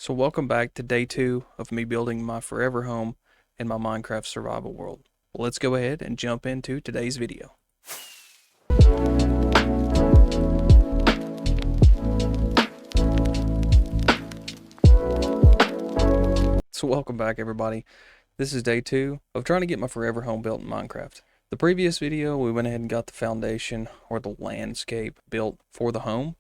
So welcome back to day 2 of me building my forever home in my Minecraft survival world. Well, let's go ahead and jump into today's video. So welcome back everybody. This is day 2 of trying to get my forever home built in Minecraft. The previous video we went ahead and got the foundation or the landscape built for the home.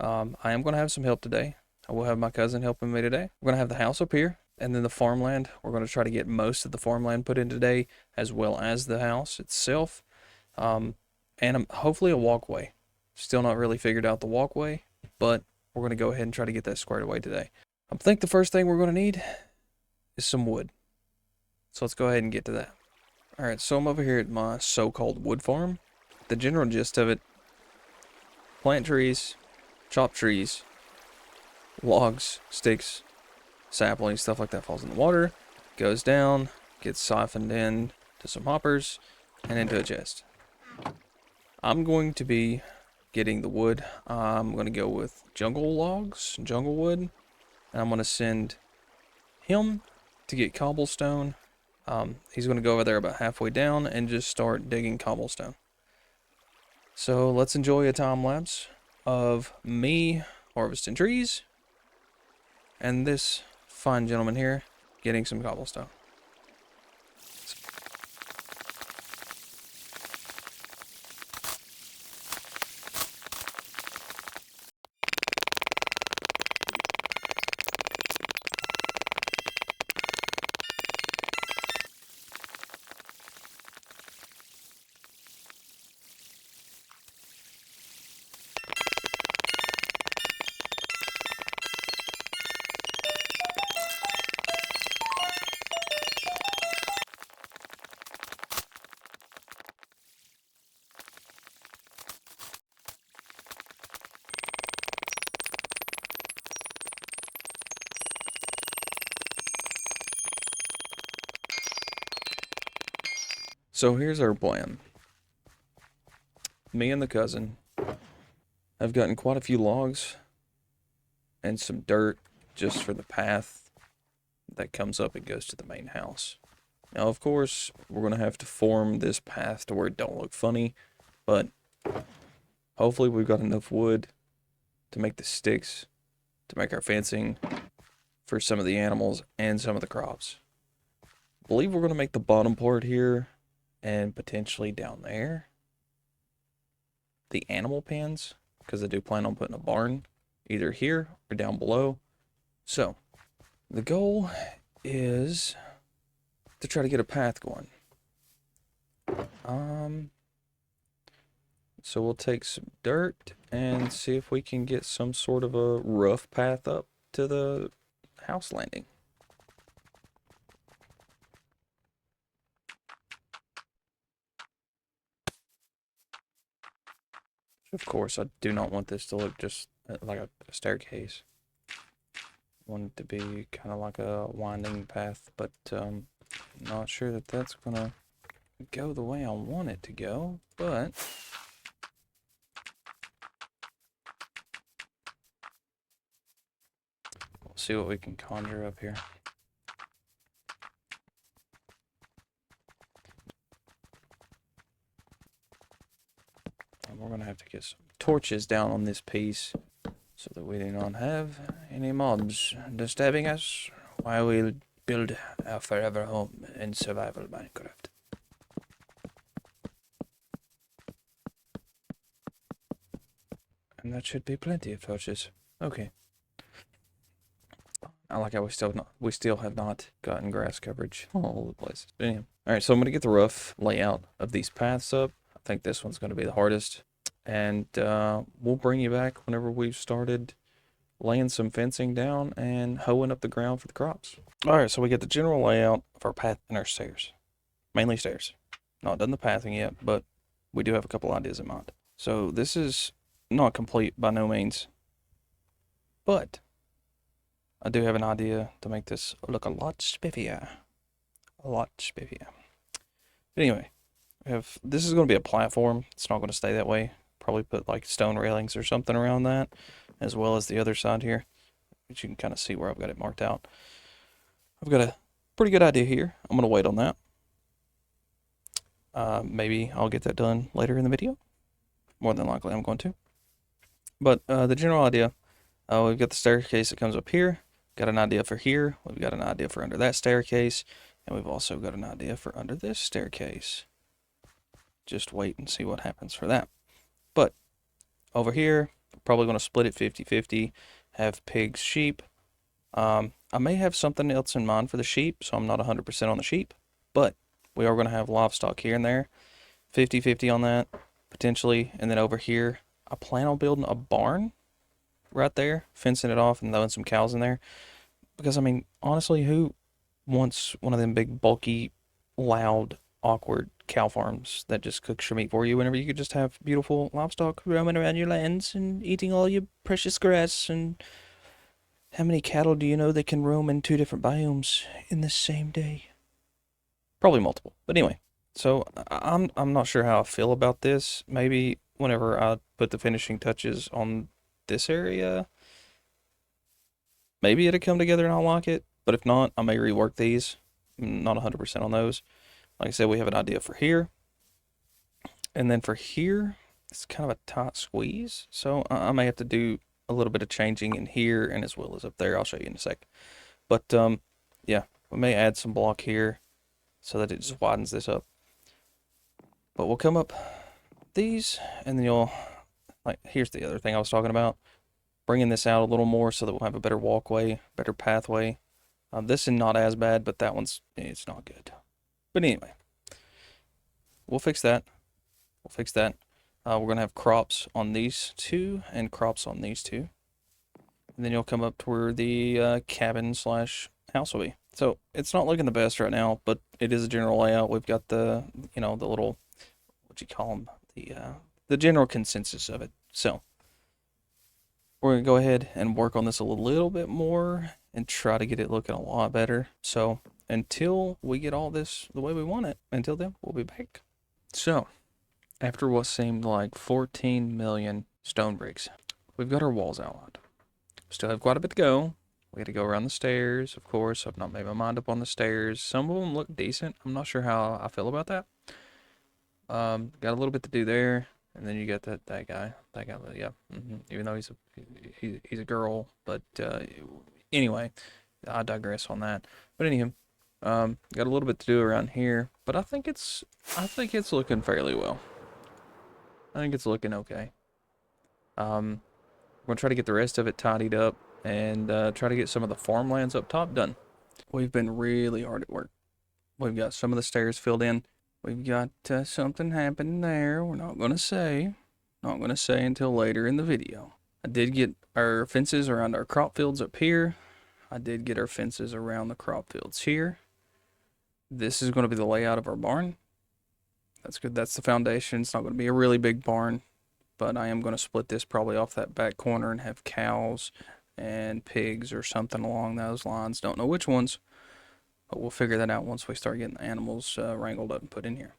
I am going to have some help today. I will have my cousin helping me today. We're going to have the house up here, and then the farmland. We're going to try to get most of the farmland put in today, as well as the house itself. And hopefully a walkway. Still not really figured out the walkway, but we're going to go ahead and try to get that squared away today. I think the first thing we're going to need is some wood. So let's go ahead and get to that. Alright, so I'm over here at my so-called wood farm. The general gist of it: plant trees, chop trees, logs, sticks, saplings, stuff like that falls in the water, goes down, gets siphoned in to some hoppers, and into a chest. I'm going to be getting the wood. I'm going to go with jungle logs, jungle wood, and I'm going to send him to get cobblestone. He's going to go over there about halfway down and just start digging cobblestone. So let's enjoy a time lapse of me harvesting trees and this fine gentleman here getting some cobblestone. So here's our plan. Me and the cousin have gotten quite a few logs and some dirt just for the path that comes up and goes to the main house. Now, of course, we're going to have to form this path to where it don't look funny, but hopefully we've got enough wood to make the sticks, to make our fencing for some of the animals and some of the crops. I believe we're going to make the bottom part here and potentially down there the animal pens, because I do plan on putting a barn either here or down below. So the goal is to try to get a path going. So we'll take some dirt and see if we can get some sort of a rough path up to the house landing. Of course, I do not want this to look just like a staircase. I want it to be kind of like a winding path, but not sure that that's gonna go the way I want it to go, but we'll see what we can conjure up here. And we're gonna have to get some torches down on this piece so that we do not have any mobs disturbing us while we build our forever home in survival Minecraft. And that should be plenty of torches. Okay. I like how we still have not gotten grass coverage all the places. But anyway. Alright, so I'm gonna get the rough layout of these paths up. I think this one's gonna be the hardest. And we'll bring you back whenever we've started laying some fencing down and hoeing up the ground for the crops. Alright, so we get the general layout of our path and our stairs. Mainly stairs. Not done the pathing yet, but we do have a couple ideas in mind. So this is not complete by no means, but I do have an idea to make this look a lot spiffier. A lot spiffier. But anyway, this is going to be a platform. It's not going to stay that way. Probably put like stone railings or something around that, as well as the other side here. but you can kind of see where I've got it marked out. I've got a pretty good idea here. I'm going to wait on that. Maybe I'll get that done later in the video. More than likely I'm going to. But the general idea, we've got the staircase that comes up here. Got an idea for here. We've got an idea for under that staircase. And we've also got an idea for under this staircase. Just wait and see what happens for that. But over here, probably going to split it 50-50. Have pigs, sheep. I may have something else in mind for the sheep, so I'm not 100% on the sheep. But we are going to have livestock here and there. 50-50 on that, potentially. And then over here, I plan on building a barn right there, fencing it off and throwing some cows in there. Because, I mean, honestly, who wants one of them big, bulky, loud, awkward cow farms that just cooks your meat for you whenever you could just have beautiful livestock roaming around your lands and eating all your precious grass? And how many cattle do you know that can roam in 2 different biomes in the same day? Probably multiple. But anyway, so I'm not sure how I feel about this. Maybe whenever I put the finishing touches on this area, maybe it'll come together and I'll like it. But if not, I may rework these. I'm not 100% on those. Like I said, we have an idea for here. And then for here, it's kind of a tight squeeze. So I may have to do a little bit of changing in here and as well as up there. I'll show you in a sec. But yeah, we may add some block here so that it just widens this up. But we'll come up these and then you'll, like, here's the other thing I was talking about. Bringing this out a little more so that we'll have a better walkway, better pathway. This is not as bad, but that one's, it's not good. But anyway, we'll fix that. We'll fix that. We're going to have crops on these 2 and crops on these 2. And then you'll come up to where the cabin slash house will be. So it's not looking the best right now, but it is a general layout. We've got the, the little, what you call them, the general consensus of it. So we're going to go ahead and work on this a little bit more and try to get it looking a lot better. So until we get all this the way we want it, until then, we'll be back. So after what seemed like 14 million stone bricks, we've got our walls outlined. Still have quite a bit to go. We got to go around the stairs, of course. I've not made my mind up on the stairs. Some of them look decent. I'm not sure how I feel about that. Got a little bit to do there. And then you got that guy. That guy, yeah. Even though he's a girl. But anyway, I digress on that. But anywho, got a little bit to do around here. But I think it's looking fairly well. I think it's looking okay. We're gonna try to get the rest of it tidied up and try to get some of the farmlands up top done. We've been really hard at work. We've got some of the stairs filled in. We've got something happening there. We're not gonna say. Not gonna say until later in the video. I did get our fences around our crop fields up here. I did get our fences around the crop fields here. This is going to be the layout of our barn. That's good. That's the foundation. It's not going to be a really big barn, but I am going to split this probably off that back corner and have cows and pigs or something along those lines. Don't know which ones, but we'll figure that out once we start getting the animals wrangled up and put in here.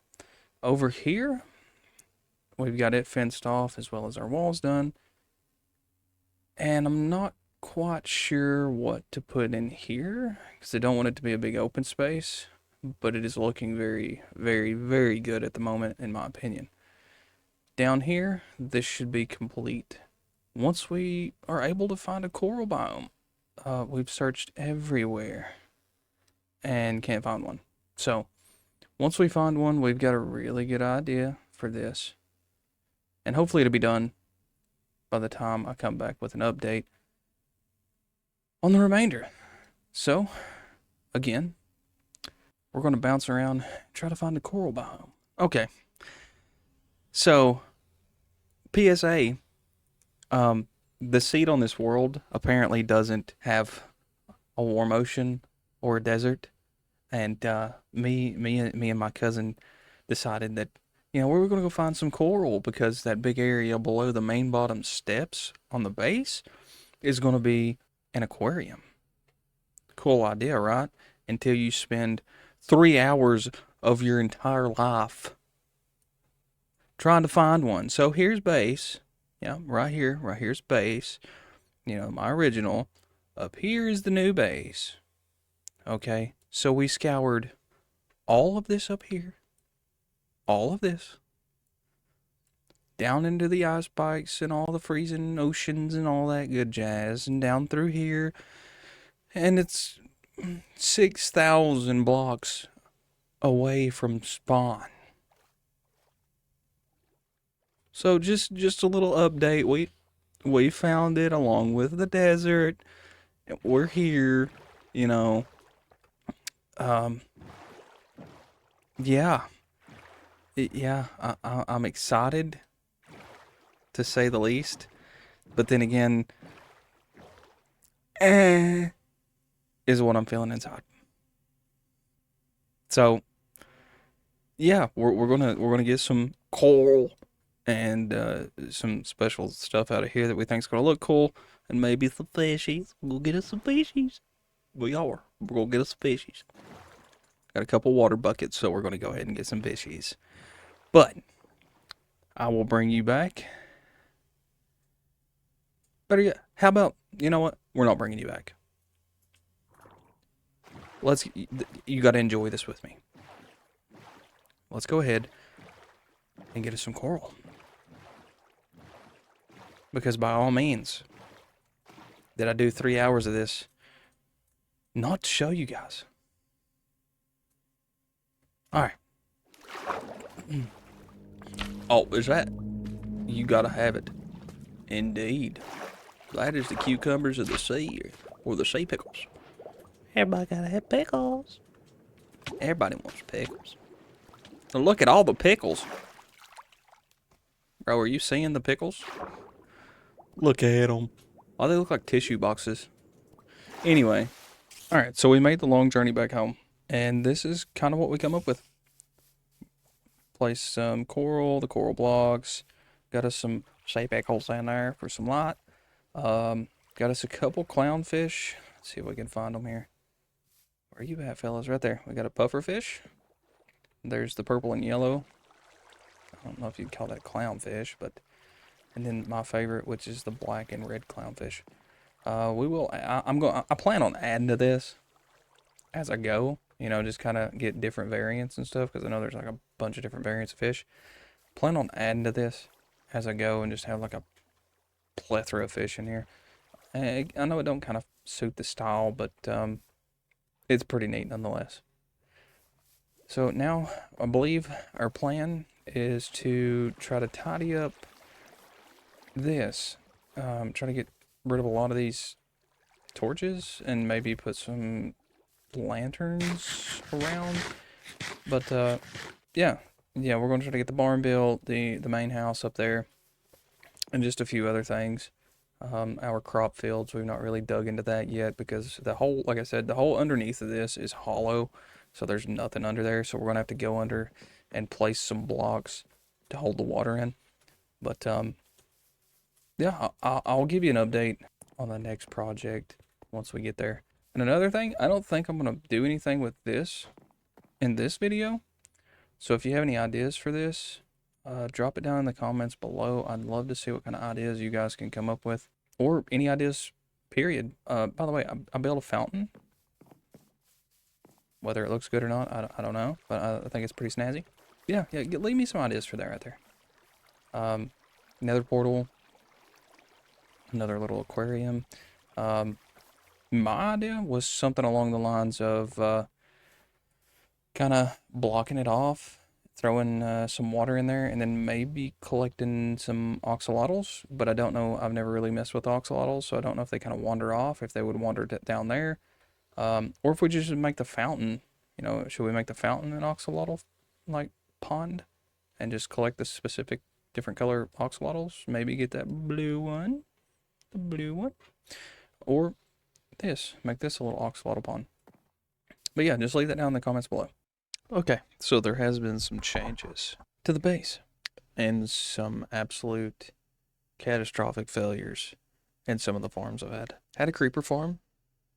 Over here, we've got it fenced off as well as our walls done. And I'm not quite sure what to put in here because I don't want it to be a big open space, but it is looking very, very, very good at the moment, in my opinion. Down here, this should be complete. Once we are able to find a coral biome, we've searched everywhere and can't find one. So once we find one, we've got a really good idea for this. And hopefully it'll be done by the time I come back with an update on the remainder. So, again, we're going to bounce around and try to find a coral biome. Okay. So, PSA, the seed on this world apparently doesn't have a warm ocean or a desert. And me and my cousin decided that, we were going to go find some coral because that big area below the main bottom steps on the base is going to be an aquarium. Cool idea, right? Until you spend 3 hours of your entire life trying to find one. So here's base. Yeah, right here's base. My original. up here is the new base. Okay, so we scoured all of this up here, all of this, down into the ice spikes and all the freezing oceans and all that good jazz, and down through here, and it's 6,000 blocks away from spawn. So just a little update. We found it along with the desert. We're here, you know. Um, yeah, yeah. I'm excited to say the least. But then again, eh, is what I'm feeling inside. So yeah, we're gonna get some coal and some special stuff out of here that we think's gonna look cool, and maybe some fishies. We'll get us some fishies. We are. We're gonna get us some fishies. Got a couple water buckets, so we're gonna go ahead and get some fishies. But I will bring you back. Better yet, how about, you know what? We're not bringing you back. You got to enjoy this with me. Let's go ahead and get us some coral. Because by all means, did I do 3 hours of this not to show you guys? All right. Oh, is that? You gotta have it. Indeed. That is the cucumbers of the sea, or the sea pickles. Everybody gotta have pickles. Everybody wants pickles. So look at all the pickles. Bro, are you seeing the pickles? Look at them. Oh, they look like tissue boxes. Anyway. Alright, so we made the long journey back home. And this is kind of what we come up with. Placed some coral, the coral blocks. Got us some sea pickles in there for some light. Got us a couple clownfish. Let's see if we can find them here. Where are you at, fellas? Right there. We got a pufferfish. There's the purple and yellow. I don't know if you'd call that clownfish, but... And then my favorite, which is the black and red clownfish. I plan on adding to this as I go. You know, just kind of get different variants and stuff, because I know there's like a bunch of different variants of fish. Plan on adding to this as I go and just have like a plethora of fish in here. I know it don't kind of suit the style, but it's pretty neat nonetheless. So now I believe our plan is to try to tidy up this. Try to get rid of a lot of these torches and maybe put some lanterns around. But yeah, we're going to try to get the barn built, the main house up there, and just a few other things. Our crop fields, we've not really dug into that yet because the whole, like I said, the whole underneath of this is hollow, so there's nothing under there. So we're gonna have to go under and place some blocks to hold the water in. But yeah, I'll give you an update on the next project once we get there. And another thing, I don't think I'm gonna do anything with this in this video. So if you have any ideas for this, drop it down in the comments below. I'd love to see what kind of ideas you guys can come up with, or any ideas, period. By the way, I built a fountain. Whether it looks good or not, I don't know, but I think it's pretty snazzy. Yeah, leave me some ideas for that right there. Nether portal, another little aquarium. My idea was something along the lines of kind of blocking it off, throwing some water in there, and then maybe collecting some axolotls. But I don't know. I've never really messed with axolotls, so I don't know if they kind of wander off, if they would wander down there. Or if we just make the fountain, you know, should we make the fountain an axolotl, like, pond? And just collect the specific different color axolotls? Maybe get that blue one. The blue one. Or this. Make this a little axolotl pond. But yeah, just leave that down in the comments below. Okay, so there has been some changes to the base. And some absolute catastrophic failures in some of the farms I've had. Had a creeper farm.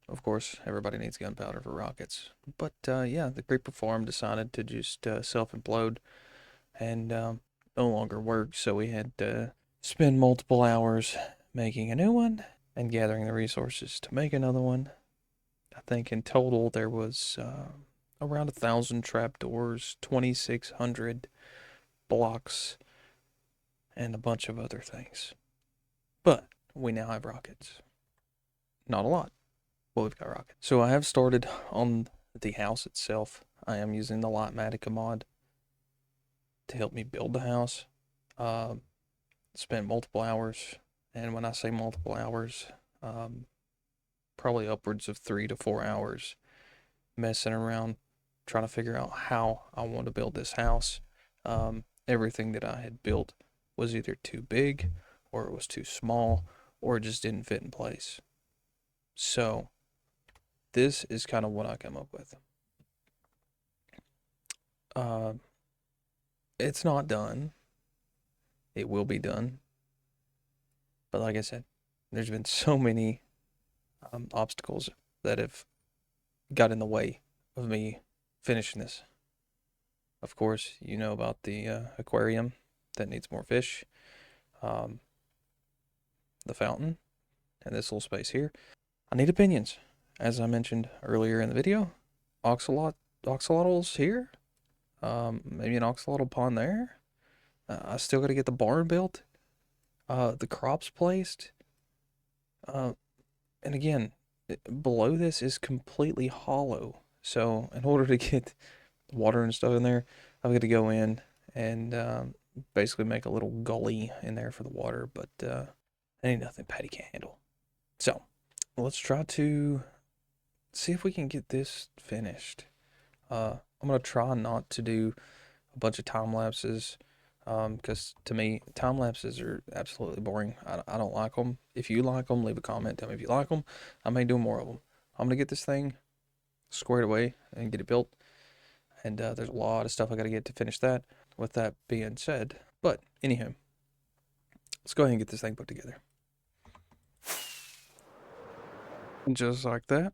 Of course, everybody needs gunpowder for rockets. But yeah, the creeper farm decided to just self-implode and no longer work. So we had to spend multiple hours making a new one. and gathering the resources to make another one. I think in total there was around 1,000 trapdoors, 2,600 blocks, and a bunch of other things. But we now have rockets. Not a lot, but we've got rockets. So I have started on the house itself. I am using the Lightmatica mod to help me build the house. Spent multiple hours, and when I say multiple hours, probably upwards of 3 to 4 hours messing around, trying to figure out how I want to build this house. Everything that I had built was either too big, or it was too small, or it just didn't fit in place. So this is kind of what I come up with. It's not done. It will be done. But like I said, there's been so many obstacles that have got in the way of me finishing this. Of course, you know about the aquarium that needs more fish, the fountain, and this little space here. I need opinions. As I mentioned earlier in the video, oxalotls here, maybe an oxalotl pond there. I still got to get the barn built, the crops placed, and again, below this is completely hollow. So in order to get water and stuff in there, I've got to go in and basically make a little gully in there for the water, but ain't nothing Patty can't handle. So let's try to see if we can get this finished. I'm gonna try not to do a bunch of time lapses, because to me, time lapses are absolutely boring. I don't like them. If you like them, leave a comment. Tell me if you like them. I may do more of them. I'm gonna get this thing squared away and get it built. And there's a lot of stuff I gotta get to finish that. With that being said, but anywho, let's go ahead and get this thing put together. And just like that,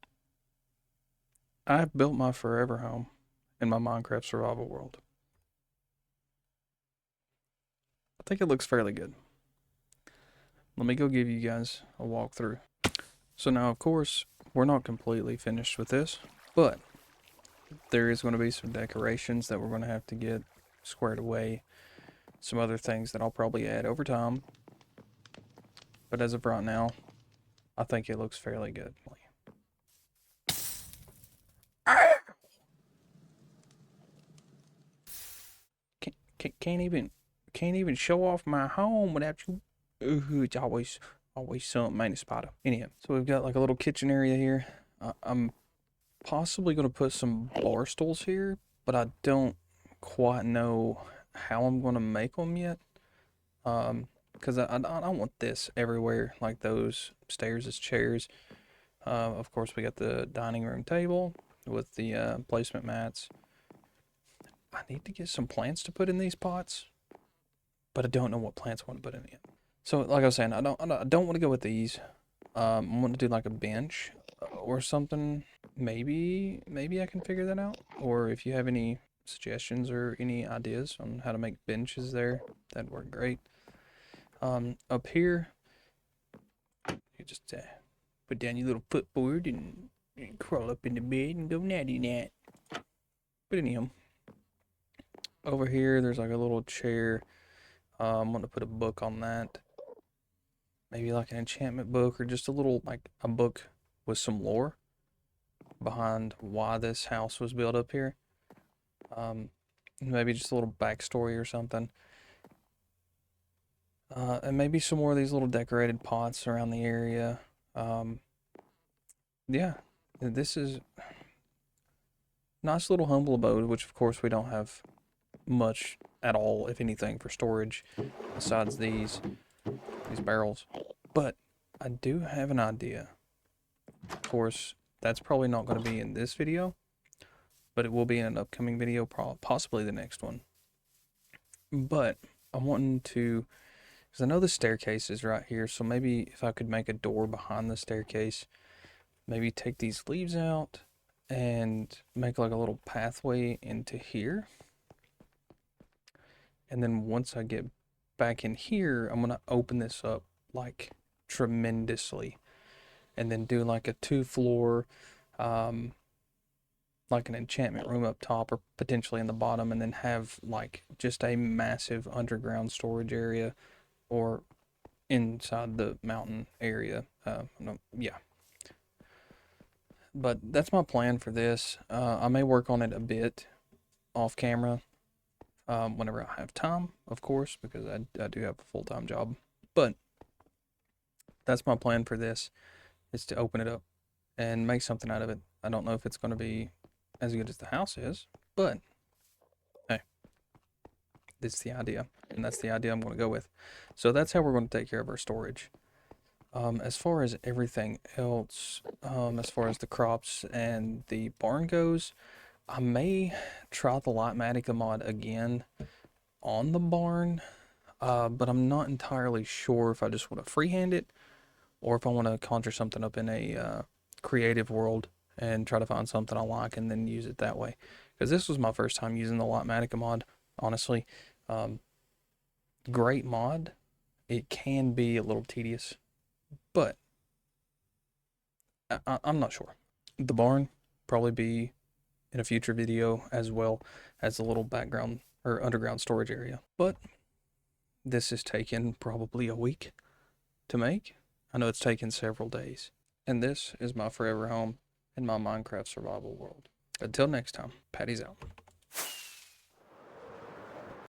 I've built my forever home in my Minecraft survival world. I think it looks fairly good. Let me go give you guys a walkthrough. So now, of course, we're not completely finished with this, but there is going to be some decorations that we're going to have to get squared away. Some other things that I'll probably add over time. But as of right now, I think it looks fairly good. Can't even show off my home without you. Ooh, it's always something, man, spider. Anyhow, so we've got like a little kitchen area here. I'm possibly going to put some bar stools here, but I don't quite know how I'm going to make them yet. Because I don't want this everywhere, like those stairs as chairs. Of course, we got the dining room table with the placement mats. I need to get some plants to put in these pots, but I don't know what plants I want to put in yet. So, like I was saying, I don't want to go with these. I want to do like a bench or something. Maybe I can figure that out. Or if you have any suggestions or any ideas on how to make benches there, that'd work great. Up here, you just put down your little footboard and crawl up in the bed and go natty nat. But anyhow, over here there's like a little chair. I'm gonna put a book on that. Maybe like an enchantment book or just a little, like a book with some lore behind why this house was built up here. Maybe just a little backstory or something. And maybe some more of these little decorated pots around the area. Yeah, this is nice little humble abode, which of course we don't have much at all, if anything, for storage besides these barrels. But I do have an idea. Of course, that's probably not going to be in this video, but it will be in an upcoming video, possibly the next one. But I'm wanting to, because I know the staircase is right here, so maybe if I could make a door behind the staircase, maybe take these leaves out and make like a little pathway into here. And then once I get back in here, I'm going to open this up like tremendously. and then do like a 2-floor, like an enchantment room up top or potentially in the bottom, and then have like just a massive underground storage area or inside the mountain area. No, yeah. But that's my plan for this. I may work on it a bit off camera whenever I have time, of course, because I do have a full-time job. But that's my plan for this, is to open it up and make something out of it. I don't know if it's going to be as good as the house is, but hey, this is the idea, and that's the idea I'm going to go with. So that's how we're going to take care of our storage. As far as everything else, as far as the crops and the barn goes, I may try the Lightmatica mod again on the barn, but I'm not entirely sure if I just want to freehand it or if I want to conjure something up in a creative world and try to find something I like and then use it that way. Because this was my first time using the Lightmatica mod, honestly. Great mod. It can be a little tedious, but I'm not sure. The barn probably be in a future video as well as a little background or underground storage area. But this has taken probably a week to make. I know it's taken several days. And this is my forever home in my Minecraft survival world. Until next time, Patty's out.